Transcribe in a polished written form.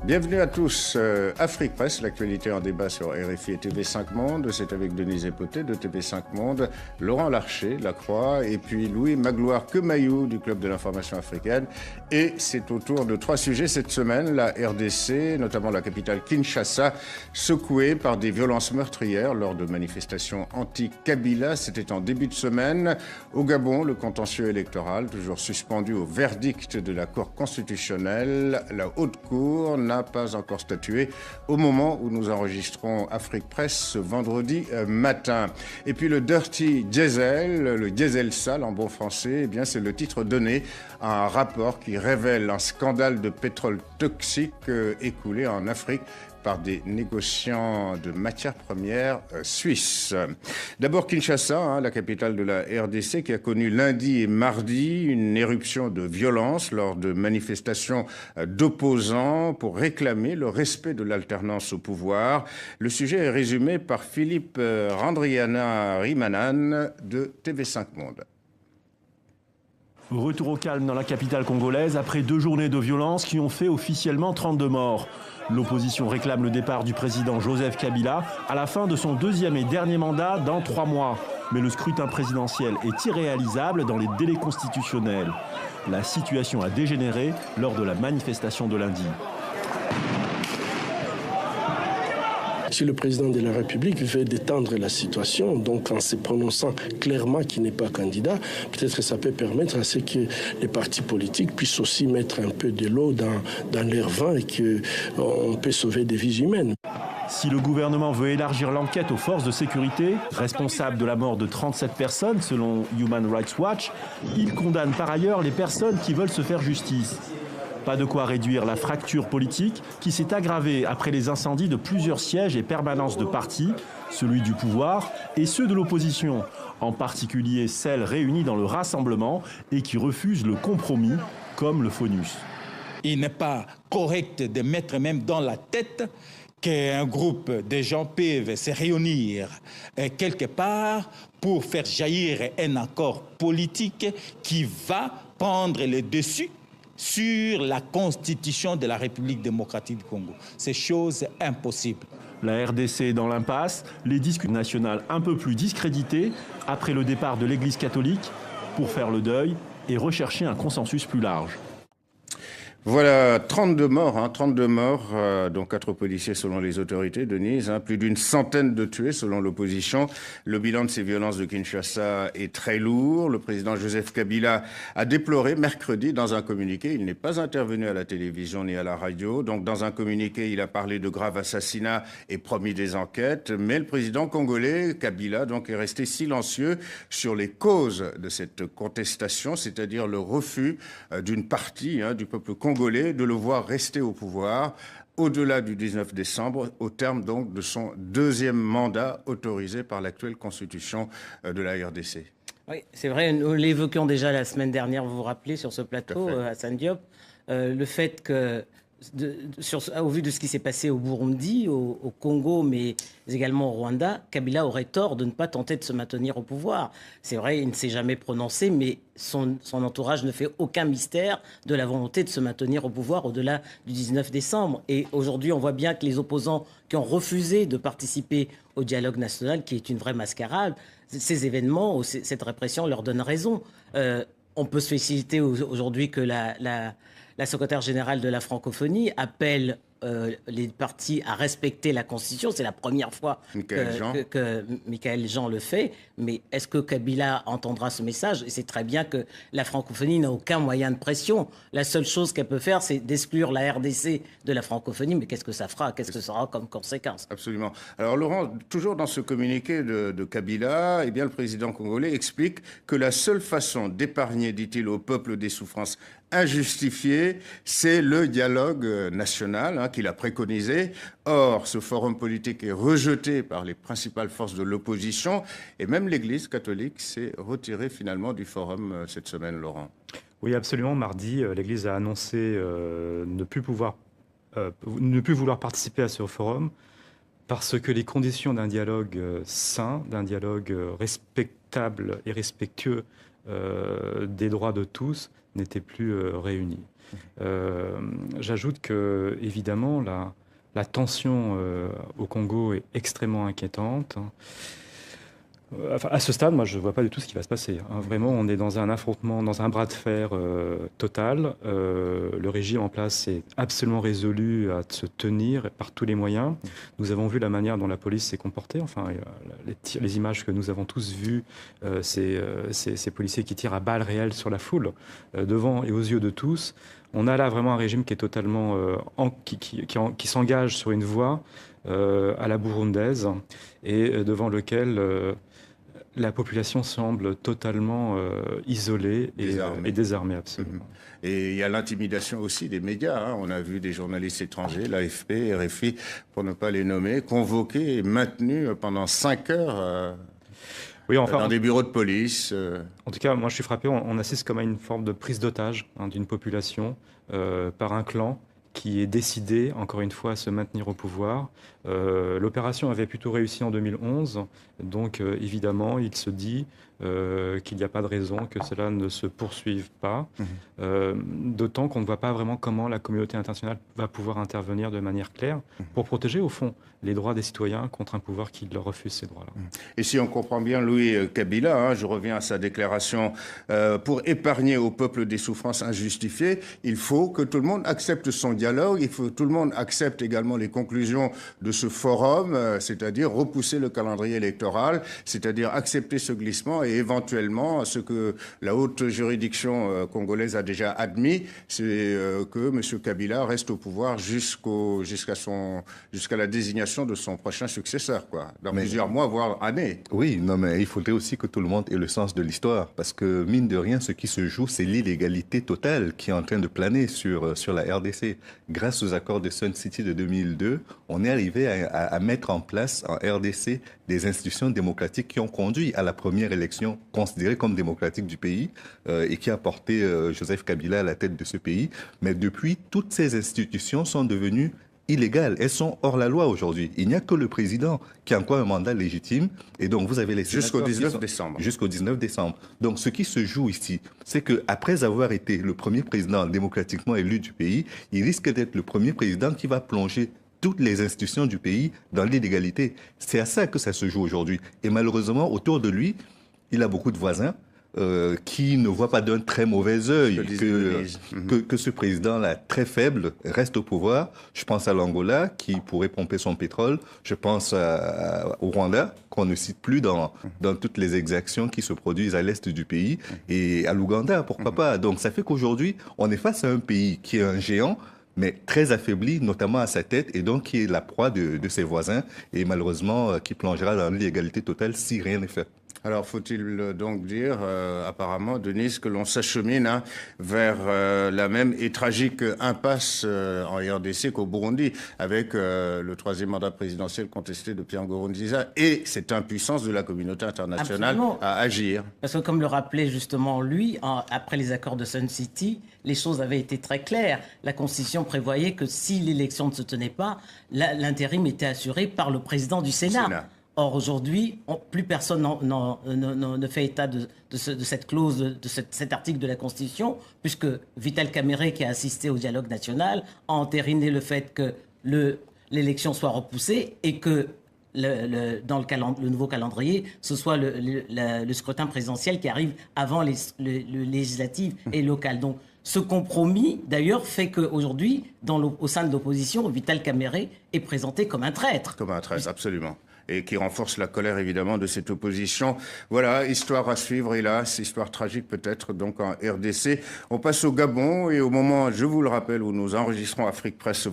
Bienvenue à tous. Afrique Presse, l'actualité en débat sur RFI et TV5 Monde. C'est avec Denise Epoté de TV5 Monde, Laurent Larcher, La Croix, et puis Louis Magloire Kemayou du Club de l'information africaine. Et c'est au tour de 3 sujets cette semaine. La RDC, notamment la capitale Kinshasa, secouée par des violences meurtrières lors de manifestations anti-Kabila. C'était en début de semaine. Au Gabon, le contentieux électoral, toujours suspendu au verdict de la Cour constitutionnelle. La Haute Cour n'a pas encore statué au moment où nous enregistrons Afrique Presse ce vendredi matin. Et puis le Dirty Diesel, le diesel sale en bon français, eh bien c'est le titre donné à un rapport qui révèle un scandale de pétrole toxique écoulé en Afrique par des négociants de matières premières suisses. D'abord Kinshasa, la capitale de la RDC, qui a connu lundi et mardi une éruption de violence lors de manifestations d'opposants pour réclamer le respect de l'alternance au pouvoir. Le sujet est résumé par Philippe Randriana Rimanan de TV5 Monde. Retour au calme dans la capitale congolaise après 2 journées de violence qui ont fait officiellement 32 morts. L'opposition réclame le départ du président Joseph Kabila à la fin de son 2e et dernier mandat dans 3 mois. Mais le scrutin présidentiel est irréalisable dans les délais constitutionnels. La situation a dégénéré lors de la manifestation de lundi. Si le président de la République veut détendre la situation, donc en se prononçant clairement qu'il n'est pas candidat, peut-être que ça peut permettre à ce que les partis politiques puissent aussi mettre un peu de l'eau dans leur vin et qu'on peut sauver des vies humaines. Si le gouvernement veut élargir l'enquête aux forces de sécurité, responsables de la mort de 37 personnes selon Human Rights Watch, il condamne par ailleurs les personnes qui veulent se faire justice. Pas de quoi réduire la fracture politique qui s'est aggravée après les incendies de plusieurs sièges et permanences de partis, celui du pouvoir et ceux de l'opposition, en particulier celles réunies dans le Rassemblement et qui refusent le compromis, comme le FONUS. Il n'est pas correct de mettre même dans la tête qu'un groupe de gens peuvent se réunir quelque part pour faire jaillir un accord politique qui va prendre le dessus sur la constitution de la République démocratique du Congo. C'est chose impossible. La RDC est dans l'impasse, les discussions nationales un peu plus discréditées après le départ de l'Église catholique pour faire le deuil et rechercher un consensus plus large. Voilà, 32 morts, 32 morts, dont 4 policiers selon les autorités, Denise, plus d'une centaine de tués selon l'opposition. Le bilan de ces violences de Kinshasa est très lourd. Le président Joseph Kabila a déploré mercredi dans un communiqué, il n'est pas intervenu à la télévision ni à la radio, donc dans un communiqué il a parlé de graves assassinats et promis des enquêtes, mais le président congolais, Kabila, donc est resté silencieux sur les causes de cette contestation, c'est-à-dire le refus d'une partie du peuple congolais de le voir rester au pouvoir au-delà du 19 décembre, au terme donc de son 2e mandat autorisé par l'actuelle constitution de la RDC. Oui, c'est vrai, nous l'évoquions déjà la semaine dernière, vous vous rappelez, sur ce plateau, Hassan Diop, le fait que, au vu de ce qui s'est passé au Burundi, au Congo, mais également au Rwanda, Kabila aurait tort de ne pas tenter de se maintenir au pouvoir. C'est vrai, il ne s'est jamais prononcé, mais son entourage ne fait aucun mystère de la volonté de se maintenir au pouvoir au-delà du 19 décembre. Et aujourd'hui, on voit bien que les opposants qui ont refusé de participer au dialogue national, qui est une vraie mascarade, ces événements, cette répression leur donne raison. On peut se féliciter aujourd'hui que la secrétaire générale de la francophonie appelle les partis à respecter la Constitution. C'est la première fois que Michaël Jean le fait. Mais est-ce que Kabila entendra ce message? Et c'est très bien que la francophonie n'a aucun moyen de pression. La seule chose qu'elle peut faire, c'est d'exclure la RDC de la francophonie. Mais qu'est-ce que ça fera? Qu'est-ce que ça aura comme conséquence? Absolument. Alors Laurent, toujours dans ce communiqué de Kabila, eh bien, le président congolais explique que la seule façon d'épargner, dit-il, au peuple des souffrances injustifiées, c'est le dialogue national qu'il a préconisé. Or, ce forum politique est rejeté par les principales forces de l'opposition et même l'Église catholique s'est retirée finalement du forum cette semaine, Laurent. Oui, absolument. Mardi, l'Église a annoncé ne plus vouloir participer à ce forum parce que les conditions d'un dialogue sain, d'un dialogue respectable et respectueux des droits de tous n'étaient plus réunies. J'ajoute que, évidemment, la tension au Congo est extrêmement inquiétante. Enfin, à ce stade, moi, je ne vois pas du tout ce qui va se passer. Vraiment, on est dans un affrontement, dans un bras de fer total. Le régime en place est absolument résolu à se tenir par tous les moyens. Nous avons vu la manière dont la police s'est comportée. Enfin, les images que nous avons tous vues, ces policiers qui tirent à balles réelles sur la foule, devant et aux yeux de tous. On a là vraiment un régime qui est totalement qui s'engage sur une voie à la burundaise et devant lequel la population semble totalement isolée et désarmée, absolument. Et il y a l'intimidation aussi des médias. Hein. On a vu des journalistes étrangers, l'AFP, RFI, pour ne pas les nommer, convoqués et maintenus pendant 5 heures oui, enfin, dans des bureaux de police. En tout cas, moi je suis frappé, on assiste comme à une forme de prise d'otage d'une population par un clan qui est décidé, encore une fois, à se maintenir au pouvoir. L'opération avait plutôt réussi en 2011, donc évidemment, il se dit qu'il n'y a pas de raison que cela ne se poursuive pas, d'autant qu'on ne voit pas vraiment comment la communauté internationale va pouvoir intervenir de manière claire pour protéger, au fond, les droits des citoyens contre un pouvoir qui leur refuse ces droits-là. Et si on comprend bien Louis Kabila, je reviens à sa déclaration, pour épargner au peuple des souffrances injustifiées, il faut que tout le monde accepte son dialogue, il faut que tout le monde accepte également les conclusions de ce forum, c'est-à-dire repousser le calendrier électoral, c'est-à-dire accepter ce glissement et éventuellement ce que la haute juridiction congolaise a déjà admis, c'est que M. Kabila reste au pouvoir jusqu'à la désignation de son prochain successeur, dans plusieurs mois, voire années. Oui, non, mais il faudrait aussi que tout le monde ait le sens de l'histoire, parce que, mine de rien, ce qui se joue, c'est l'illégalité totale qui est en train de planer sur la RDC. Grâce aux accords de Sun City de 2002, on est arrivé à mettre en place en RDC des institutions démocratiques qui ont conduit à la première élection considérée comme démocratique du pays et qui a porté Joseph Kabila à la tête de ce pays. Mais depuis, toutes ces institutions sont devenues illégales. Elles sont hors la loi aujourd'hui. Il n'y a que le président qui a encore un mandat légitime. Et donc, vous avez les jusqu'au 19 décembre. Jusqu'au 19 décembre. Donc, ce qui se joue ici, c'est qu'après avoir été le premier président démocratiquement élu du pays, il risque d'être le premier président qui va plonger toutes les institutions du pays dans l'illégalité. C'est à ça que ça se joue aujourd'hui. Et malheureusement, autour de lui, il a beaucoup de voisins qui ne voient pas d'un très mauvais œil que ce président-là, très faible, reste au pouvoir. Je pense à l'Angola, qui pourrait pomper son pétrole. Je pense au Rwanda, qu'on ne cite plus dans toutes les exactions qui se produisent à l'est du pays, et à l'Ouganda, pourquoi pas. Donc ça fait qu'aujourd'hui, on est face à un pays qui est un géant, mais très affaibli, notamment à sa tête, et donc qui est la proie de ses voisins, et malheureusement qui plongera dans l'illégalité totale si rien n'est fait. Alors, faut-il donc dire, apparemment, Denise, que l'on s'achemine vers la même et tragique impasse en RDC qu'au Burundi, avec le troisième mandat présidentiel contesté de Pierre Nkurunziza et cette impuissance de la communauté internationale à agir. Parce que, comme le rappelait justement lui, après les accords de Sun City, les choses avaient été très claires. La Constitution prévoyait que si l'élection ne se tenait pas, l'intérim était assuré par le président du Sénat. Or, aujourd'hui, plus personne ne fait état de cette clause, de cet article de la Constitution, puisque Vital Kamerhe, qui a assisté au dialogue national, a entériné le fait que l'élection soit repoussée et que dans le nouveau calendrier, ce soit le scrutin présidentiel qui arrive avant le législatif et local. Donc, ce compromis, d'ailleurs, fait qu'aujourd'hui, au sein de l'opposition, Vital Kamerhe est présenté comme un traître. Comme un traître, absolument. Et qui renforce la colère, évidemment, de cette opposition. Voilà, histoire à suivre, hélas, histoire tragique peut-être, donc en RDC. On passe au Gabon, et au moment, je vous le rappelle, où nous enregistrons Afrique Presse